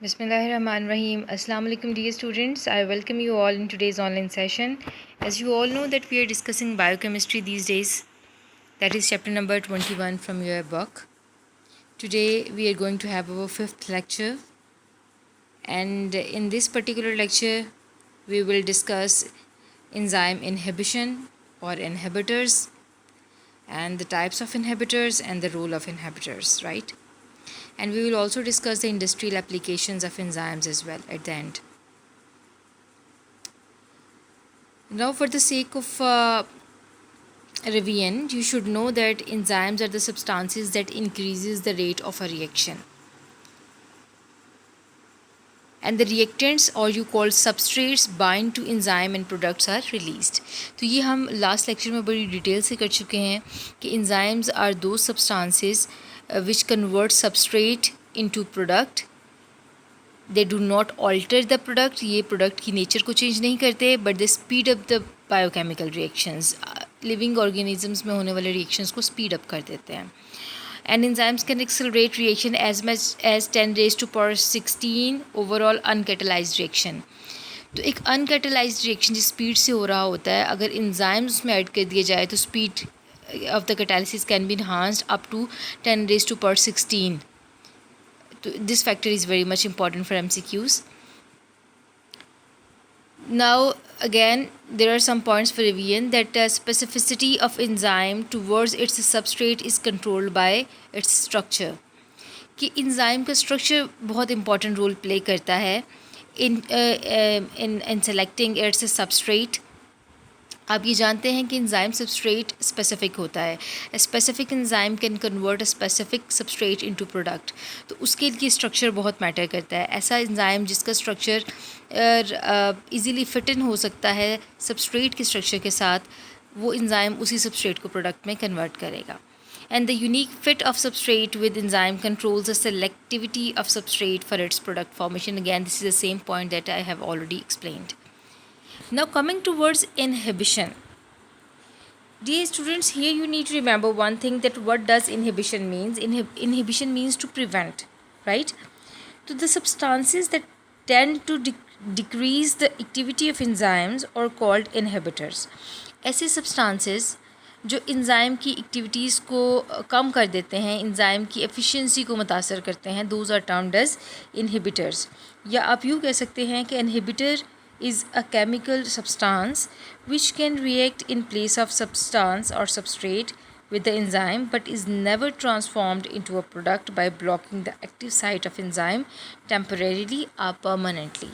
Bismillahirrahmanirrahim. Assalamu alaikum dear students. I welcome you all in today's online session. As you all know that we are discussing biochemistry these days. That is chapter number 21 from your book. Today we are going to have our fifth lecture. And in this particular lecture we will discuss enzyme inhibition or inhibitors and the types of inhibitors and the role of inhibitors, right? And we will also discuss the industrial applications of enzymes as well at the end. Now, for the sake of revision, you should know that enzymes are the substances that increases the rate of a reaction. And the reactants or you call substrates bind to enzyme and products are released. तो ये हम last lecture में बड़ी detail से कर चुके हैं कि enzymes are those substances which convert substrate into product. They do not alter the product. ये product की nature को change नहीं करते, but they speed up the biochemical reactions. Living organisms में होने वाले reactions को speed up कर देते हैं. And enzymes can accelerate reaction as much as 10 raised to power 16 overall uncatalyzed reaction. तो एक uncatalyzed reaction जिस स्पीड से हो रहा होता है, अगर enzymes उसमें ऐड कर दिया जाए तो speed of the catalysis can be enhanced up to 10 raised to power 16. So this factor is very much important for MCQs. Now again there are some points for revision that specificity of enzyme towards its substrate is controlled by its structure. कि enzyme का structure बहुत important role play करता है in selecting its substrate. आप ये जानते हैं कि enzyme substrate specific होता है. A specific enzyme can convert a specific substrate into product. तो उसके लिए structure बहुत matter करता है. ऐसा enzyme जिसका structure easily fit in हो सकता है substrate के structure के साथ, वो enzyme उसी substrate को product में convert करेगा. And the unique fit of substrate with enzyme controls the selectivity of substrate for its product formation. Again, this is the same point that I have already explained. Now coming towards inhibition. Dear students, here you need to remember one thing, that what does inhibition means. Inhibition means to prevent, right? So the substances that tend to decrease the activity of enzymes are called inhibitors. ऐसे substances जो enzyme की activities को कम कर देते हैं, enzyme की efficiency को मुतासर करते हैं, those are termed as inhibitors. या आप यूँ कह सकते हैं कि inhibitor is a chemical substance which can react in place of substance or substrate with the enzyme but is never transformed into a product by blocking the active site of enzyme temporarily or permanently.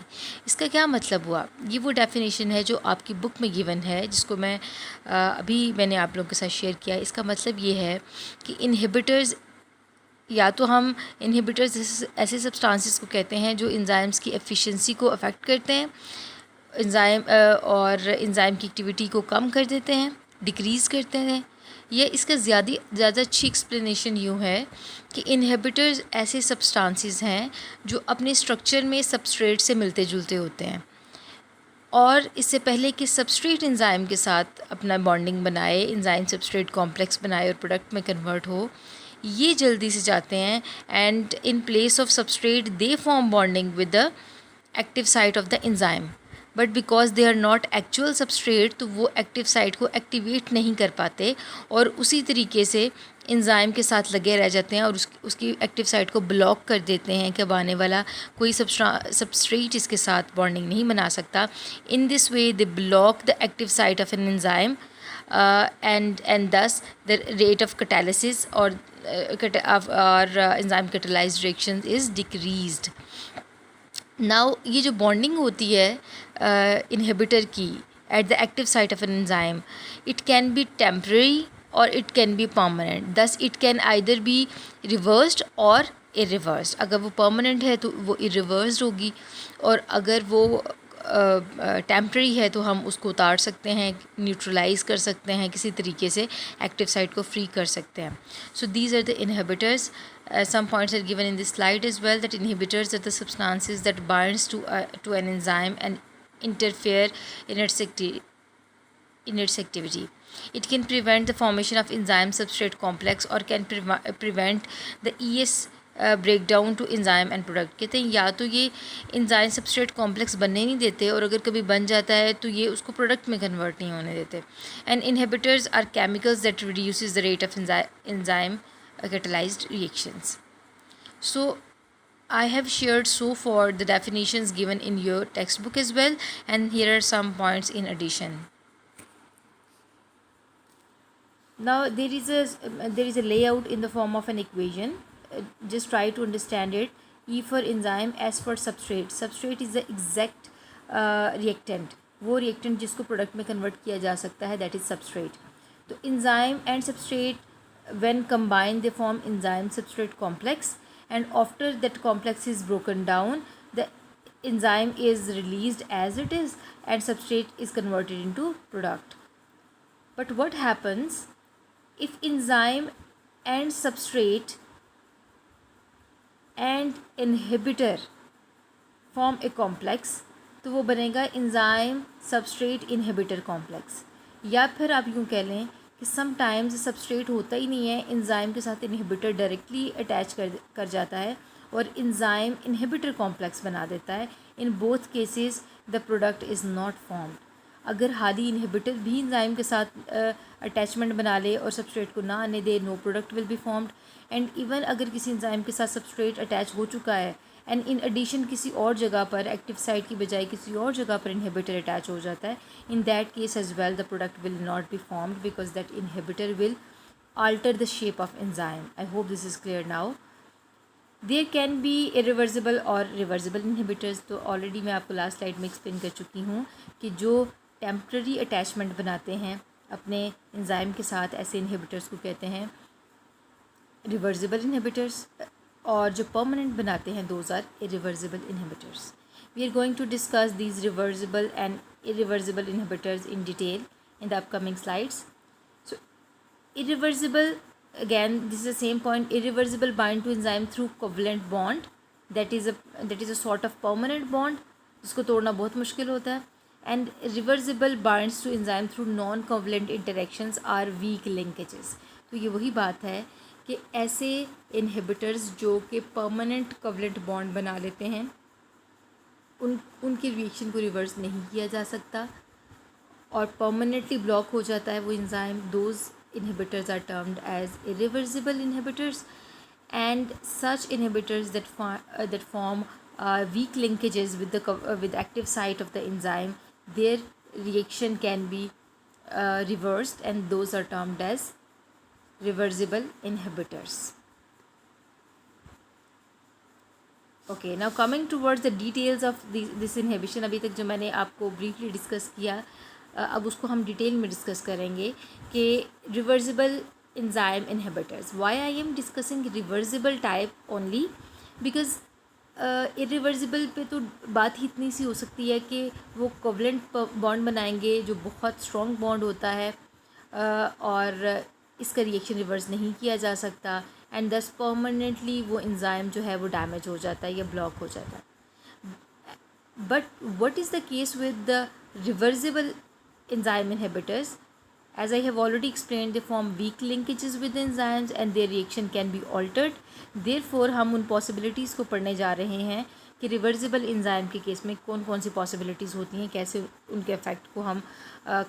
इसका क्या मतलब हुआ? ये वो definition है जो आपकी book में गिवन है, जिसको मैं अभी मैंने आप लोगों के साथ शेयर किया. इसका मतलब ये है कि इनहिबिटर्स, या तो हम इनहिबिटर्स ऐसे सब्सटेंसेस को कहते हैं जो एंजाइम्स की एफिशिएंसी को अफेक्ट करते हैं, एंजाइम और एंजाइम की एक्टिविटी को कम कर देते हैं, डिक्रीज़ करते हैं. ये इसका ज़्यादा अच्छी एक्सप्लेनेशन यूँ है कि इनहिबिटर्स ऐसे सब्सटेंसेस हैं जो अपने स्ट्रक्चर में सबस्ट्रेट से मिलते जुलते होते हैं, और इससे पहले कि सबस्ट्रेट एंजाइम के साथ अपना बॉन्डिंग बनाए, एंजाइम सबस्ट्रेट कॉम्प्लेक्स बनाए और प्रोडक्ट में कन्वर्ट हो, ये जल्दी से जाते हैं and in place of substrate they form bonding with the active site of the enzyme. But because they are not actual substrate, तो वो एक्टिव साइट को एक्टिवेट नहीं कर पाते और उसी तरीके से एंजाइम के साथ लगे रह जाते हैं और उसकी एक्टिव साइट को ब्लॉक कर देते हैं कि अब आने वाला कोई सबस्ट्रेट इसके साथ बॉन्डिंग नहीं बना सकता. In this way they block the active site of an enzyme and thus the rate of catalysis or enzyme catalyzed reaction is decreased. Now ये जो bonding होती है inhibitor की at the active site of an enzyme, it can be temporary or it can be permanent. Thus it can either be reversed or irreversed. अगर वो permanent है तो वो irreversed होगी, और अगर वो टेम्प्रेरी है तो हम उसको उतार सकते हैं, न्यूट्रलाइज कर सकते हैं, किसी तरीके से एक्टिव साइट को फ्री कर सकते हैं. So these are the inhibitors. Some points are given in this slide as well, that inhibitors are the substances that binds to an enzyme and interfere in its activity. It can prevent the formation of enzyme substrate complex or can prevent the ES break down to enzyme and product. कहते हैं या तो ये enzyme substrate complex बनने नहीं देते, और अगर कभी बन जाता है तो ये उसको प्रोडक्ट में कन्वर्ट नहीं होने देते। And inhibitors are chemicals that reduces the rate of enzyme catalyzed reactions. So I have shared so far the definitions given in your textbook as well, and here are some points in addition. Now there is a layout in the form of an equation. Just try to understand it. E for enzyme, S for substrate. Substrate is the exact reactant. वो reactant जिसको product में convert किया जा सकता है, that is substrate. तो enzyme and substrate when combined they form enzyme substrate complex, and after that complex is broken down, the enzyme is released as it is and substrate is converted into product. But what happens if enzyme and substrate and inhibitor form a complex? तो वो बनेगा enzyme substrate inhibitor complex. या फिर आप यूँ कह लें कि समटाइम्स सबस्ट्रेट होता ही नहीं है, एंजाइम के साथ इनहिबिटर डायरेक्टली अटैच कर जाता है और एंजाइम इनहिबिटर कॉम्प्लेक्स बना देता है. In both cases the product is not formed. अगर हादी इनहिबिटर भी एंजाइम के साथ अटैचमेंट बना ले और सबस्ट्रेट को ना आने दे, no product will be formed. And even अगर किसी एंजाइम के साथ सबस्ट्रेट अटैच हो चुका है एंड इन एडिशन किसी और जगह पर एक्टिव साइट की बजाय किसी और जगह पर इनहिबिटर अटैच हो जाता है, in that case as well the product will not be formed because that inhibitor will alter the shape of enzyme. I hope this is clear now. There can be irreversible और reversible inhibitors. तो already मैं आपको last slide में explain कर चुकी हूँ कि जो temporary attachment बनाते हैं अपने enzyme के साथ, ऐसे inhibitors को कहते हैं reversible inhibitors, और जो permanent बनाते हैं those are irreversible inhibitors. We are going to discuss these reversible and irreversible inhibitors in detail in the upcoming slides. So irreversible, again this is the same point. Irreversible bind to enzyme through covalent bond, that is a sort of permanent bond जिसको तोड़ना बहुत मुश्किल होता है. And reversible binds to enzyme through non covalent interactions are weak linkages. तो ये वही बात है कि ऐसे inhibitors जो कि permanent covalent bond बना लेते हैं उनके रिएक्शन को रिवर्स नहीं किया जा सकता और परमानेंटली ब्लॉक हो जाता है वो enzyme. Those inhibitors are termed as irreversible inhibitors. And such inhibitors that form weak linkages with active site of the enzyme, their reaction can be reversed, and those are termed as reversible inhibitors. Okay, now coming towards the details of this inhibition. अभी तक जो मैंने आपको briefly discuss किया, अब उसको हम detail में डिस्कस करेंगे कि reversible enzyme inhibitors. Why I am discussing reversible type only? Because irreversible पे तो बात ही इतनी सी हो सकती है कि वो कोवलेंट बॉन्ड बनाएंगे जो बहुत स्ट्रॉन्ग बॉन्ड होता है और इसका रिएक्शन रिवर्स नहीं किया जा सकता, एंड दस परमानेंटली वो एंजाइम जो है वो डैमेज हो जाता है या ब्लॉक हो जाता है. But what is the case with the reversible enzyme inhibitors? As I have already explained, they form weak linkages with enzymes and their reaction can be altered. Therefore हम उन possibilities को पढ़ने जा रहे हैं कि रिवर्सिबल एंजाइम के case में कौन कौन सी पॉसिबिलिटीज़ होती हैं, कैसे उनके इफेक्ट को हम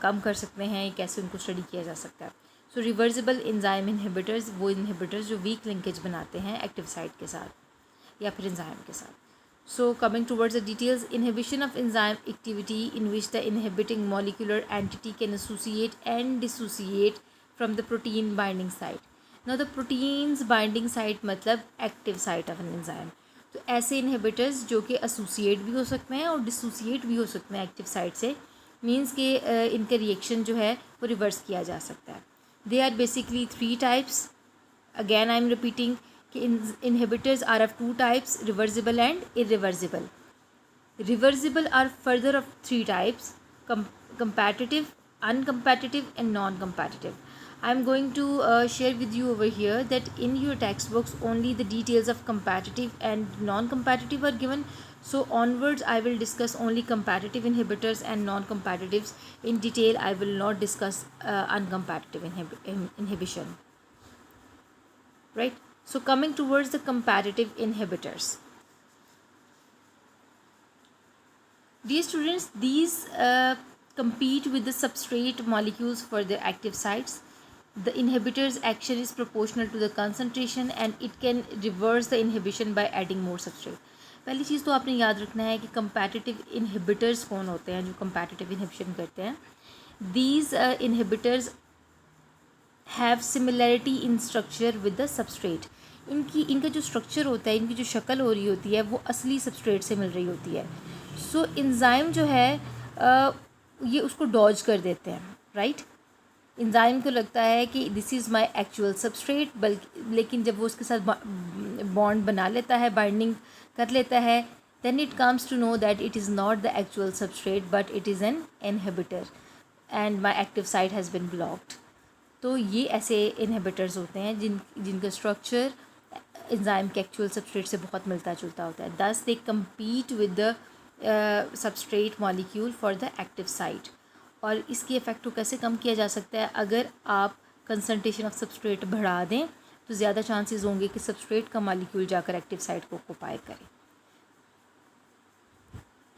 कम कर सकते हैं, कैसे उनको स्टडी किया जा सकता है. सो रिवर्सिबल एंजाइम इनहिबिटर्स वो इनहिबिटर्स जो वीक लिंकेज बनाते हैं एक्टिव साइट के साथ या फिर एंजाइम के साथ. So coming towards the details, inhibition of enzyme activity in which the inhibiting molecular entity can associate and dissociate from the protein binding site. Now the protein's binding site मतलब active site of an enzyme. तो ऐसे inhibitors जो कि associate भी हो सकते हैं और dissociate भी हो सकते हैं active site से, means कि इनका reaction जो है वो reverse किया जा सकता है. They are basically 3 types. Again I am repeating कि inhibitors are of 2 types, reversible and irreversible. Reversible are further of 3 types: competitive, uncompetitive and non-competitive. I am going to share with you over here that in your textbooks only the details of competitive and non-competitive are given. So onwards I will discuss only competitive inhibitors and non-competitives in detail. I will not discuss uncompetitive inhibition. Right? So coming towards the competitive inhibitors. Dear students, these compete with the substrate molecules for their active sites. The inhibitor's action is proportional to the concentration and it can reverse the inhibition by adding more substrate. पहली चीज़ तो आपने याद रखना है कि competitive inhibitors कौन होते हैं जो competitive inhibition करते हैं. These inhibitors have similarity in structure with the substrate. इनका जो स्ट्रक्चर होता है, इनकी जो शक्ल हो रही होती है वो असली सबस्ट्रेट से मिल रही होती है. सो इंजाइम जो है ये उसको डॉज कर देते हैं, राइट. इंजाइम को लगता है कि this is my actual substrate, बल्कि लेकिन जब वो उसके साथ बॉन्ड बना लेता है, बाइंडिंग कर लेता है, then it comes to know that it is not the actual substrate but it is an inhibitor and my active site has been blocked. तो ये ऐसे इनहिबिटर्स होते हैं जिनका स्ट्रक्चर इंजाइम के एक्चुअल सबस्ट्रेट से बहुत मिलता जुलता होता है. Thus they compete with the substrate molecule for the active site. और इसकी इफ़ेक्ट को कैसे कम किया जा सकता है? अगर आप कंसनट्रेशन ऑफ सबस्ट्रेट बढ़ा दें तो ज़्यादा चांसेस होंगे कि सबस्ट्रेट का मॉलिक्यूल जाकर एक्टिव साइट को ऑक्यूपाई करे.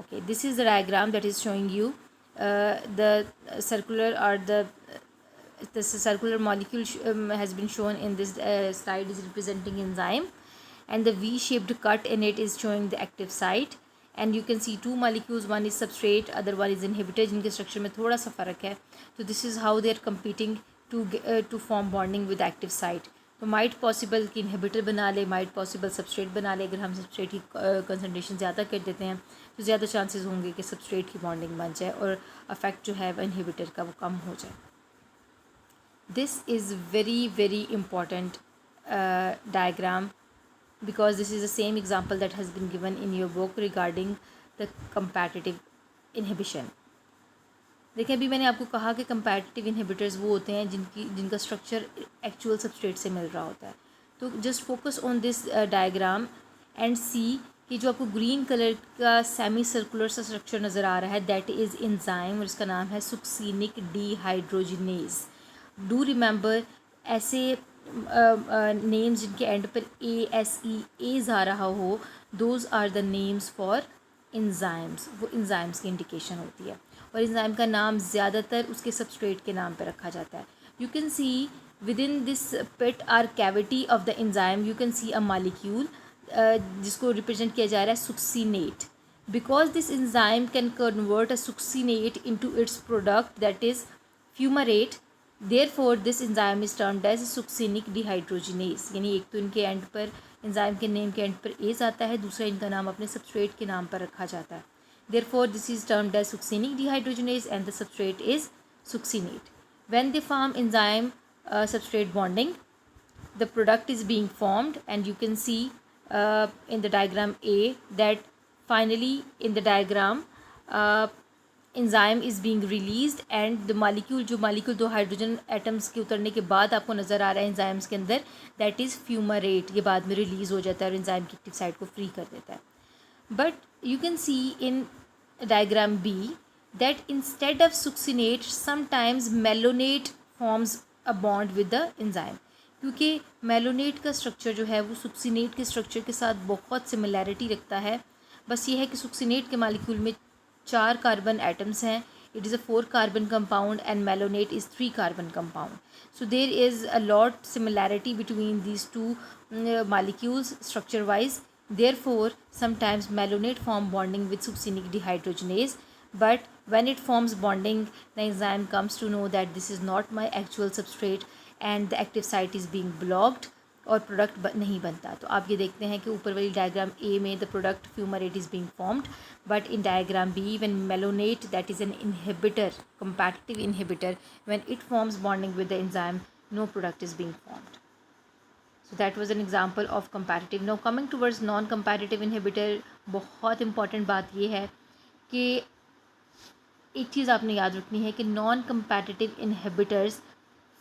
Okay, this is the diagram that is showing you the circular और the circular molecule has been shown in this slide is representing enzyme, and the V-shaped cut in it is showing the active site, and you can see two molecules, one is substrate, other one is inhibitor, जिनके structure में थोड़ा सा फ़र्क है. तो this is how they are competing to form bonding with active site. तो might possible कि inhibitor बना ले, might possible substrate बना ले. अगर हम substrate की concentration ज़्यादा कर देते हैं तो ज़्यादा chances होंगे कि substrate की bonding बन जाए और effect जो है inhibitor का वो कम हो जाए. This is very important diagram because this is the same example that has been given in your book regarding the competitive inhibition. देखिए, अभी मैंने आपको कहा कि competitive inhibitors वो होते हैं जिनका स्ट्रक्चर एक्चुअल सबस्ट्रेट से मिल रहा होता है. तो just focus on this diagram and see कि जो आपको ग्रीन कलर का सेमी सर्कुलर सा स्ट्रक्चर नज़र आ रहा है दैट इज़ एंजाइम और इसका नाम है सुक्सिनिक डिहाइड्रोजिनेज. डू रिमेंबर ऐसे नेम्स जिनके एंड पर एज आ रहा हो, those are the names for enzymes. वो इंजाइम्स की इंडिकेशन होती है और इंजाइम का नाम ज़्यादातर उसके सबस्ट्रेट के नाम पर रखा जाता है. You can see within this pit or cavity of the enzyme you can see a molecule जिसको रिप्रेजेंट किया जा रहा है succinate. Because this enzyme can convert a succinate into its product that is fumarate. Therefore, this enzyme is termed as succinic dehydrogenase. यानी एक तो इनके and पर इंजाइम के नेम के एंड पर एज आता है, दूसरा इनका नाम अपने सबस्ट्रेट के नाम पर रखा जाता है. Therefore, this is termed as succinic dehydrogenase and the substrate is succinate. When they form enzyme substrate bonding, the product is being formed and you can see in the diagram A that finally in the diagram enzyme is being released and the molecule जो molecule दो hydrogen atoms के उतरने के बाद आपको नज़र आ रहा है एंजाइम्स के अंदर दैट इज़ फ्यूमरेट. ये बाद में रिलीज़ हो जाता है और एंजाइम की एक्टिव साइट को फ्री कर देता है. But you can see in diagram B that instead of succinate sometimes malonate forms a bond with the enzyme. क्योंकि मेलोनेट का स्ट्रक्चर जो है वो सुक्सिनेट के स्ट्रक्चर के साथ बहुत सिमिलैरिटी रखता है. बस ये है कि सुक्सिनेट के मालिक्यूल में 4 कार्बन एटम्स हैं. It is a 4 carbon compound and malonate is 3 carbon compound. So there is a lot similarity between these two molecules structure wise. Therefore, sometimes malonate form bonding with succinic dehydrogenase, but when it forms bonding, the enzyme comes to know that this is not my actual substrate and the active site is being blocked और product नहीं बनता. तो आप ये देखते हैं कि ऊपर वाली डायग्राम ए में the product fumarate is being formed, but in diagram B when malonate that is an inhibitor, competitive inhibitor, when it forms bonding with the enzyme, no product is being formed. So that was an example of competitive. Now coming towards non-competitive inhibitor, बहुत important बात ये है कि एक चीज़ आपने याद रखनी है कि non-competitive inhibitors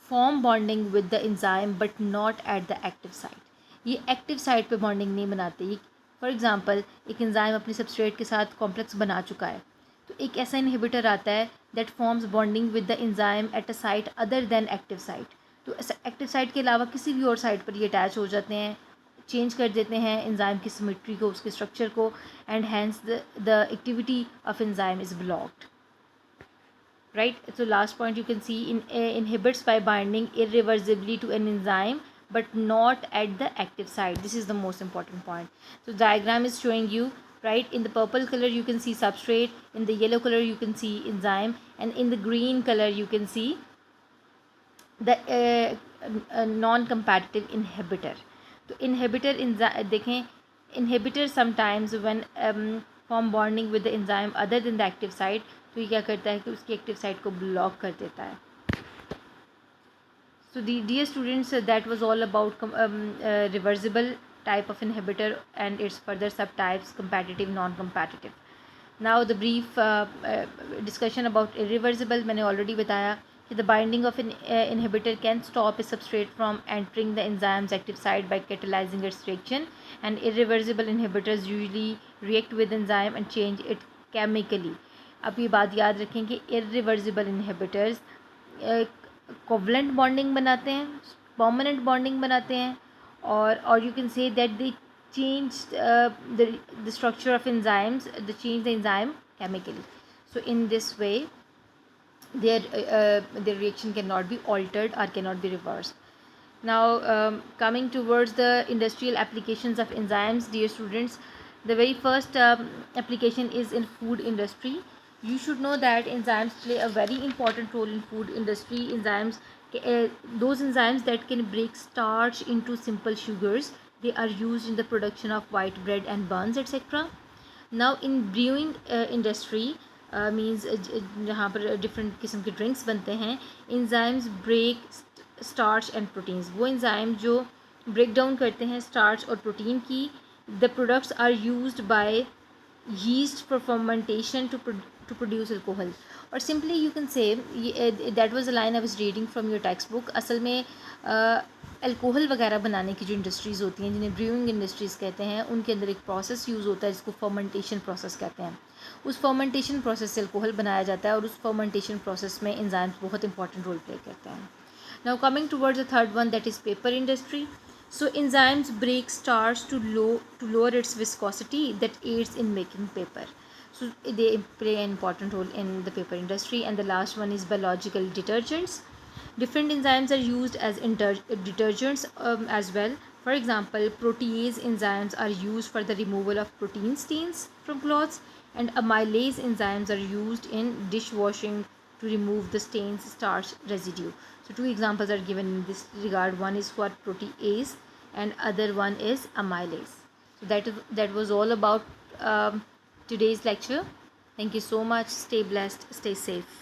form bonding with the enzyme but not at the active site. ये एक्टिव साइट पे बॉन्डिंग नहीं बनाते. ये फॉर एग्जांपल एक इंजाइम अपने सबस्ट्रेट के साथ कॉम्प्लेक्स बना चुका है तो एक ऐसा इनहिबिटर आता है that forms bonding with the enzyme at a site other than active site. तो एक्टिव साइट के अलावा किसी भी और साइट पर ये अटैच हो जाते हैं, चेंज कर देते हैं एंजाइम की सिमेट्री को, उसके स्ट्रक्चर को, and hence the activity of enzyme is blocked. Right, so last point you can see inhibits by binding irreversibly to an enzyme but not at the active site. This is the most important point. So diagram is showing you, right, in the purple color you can see substrate, in the yellow color you can see enzyme, and in the green color you can see the non-competitive inhibitor. तो inhibitor देखें, inhibitor sometimes when form bonding with the enzyme other than the active site, तो ये क्या करता है कि उसकी active site को ब्लॉक कर देता है. So the dear students, that was all about reversible type of inhibitor and its further subtypes, competitive, non-competitive. Now the brief discussion about irreversible, मैंने already बताया कि the binding of an inhibitor can stop a substrate from entering the enzyme's active site by catalyzing its reaction, and irreversible inhibitors usually react with enzyme and change it chemically. अब ये बात याद रखें कि irreversible inhibitors covalent bonding बनाते हैं, permanent bonding बनाते हैं, और you can say that they change the structure of enzymes, they change the enzyme chemically. So in this way their reaction cannot be altered or cannot be reversed. Now coming towards the industrial applications of enzymes, dear students, the very first application is in food industry. You should know that enzymes play a very important role in food industry. Those enzymes that can break starch into simple sugars, they are used in the production of white bread and buns, etc. Now in brewing industry means जहाँ पर different किस्म के drinks बनते हैं, enzymes break starch and proteins. वो enzyme जो break down करते हैं starch और protein की, the products are used by yeast for fermentation to produce alcohol. और simply you can say that was a line I was reading from your textbook. असल में alcohol वगैरह बनाने की जो इंडस्ट्रीज़ होती हैं, जिन्हें ब्रूइंग इंडस्ट्रीज़ कहते हैं, उनके अंदर एक प्रोसेस यूज़ होता है जिसको फर्मेंटेशन प्रोसेस कहते हैं. उस फर्मेंटेशन प्रोसेस से अल्कोहल बनाया जाता है और उस फर्मेंटेशन प्रोसेस में एंजाइम्स बहुत इंपॉर्टेंट रोल प्ले करते हैं. Now coming towards the third one, that is paper industry. So enzymes break starch to lower its viscosity that aids in making paper. So they play an important role in the paper industry. And the last one is biological detergents. Different enzymes are used as detergents as well. For example, protease enzymes are used for the removal of protein stains from clothes, and amylase enzymes are used in dishwashing to remove the stains, starch residue. So two examples are given in this regard. One is for protease and other one is amylase. So that was all about today's lecture. Thank you so much. Stay blessed, stay safe.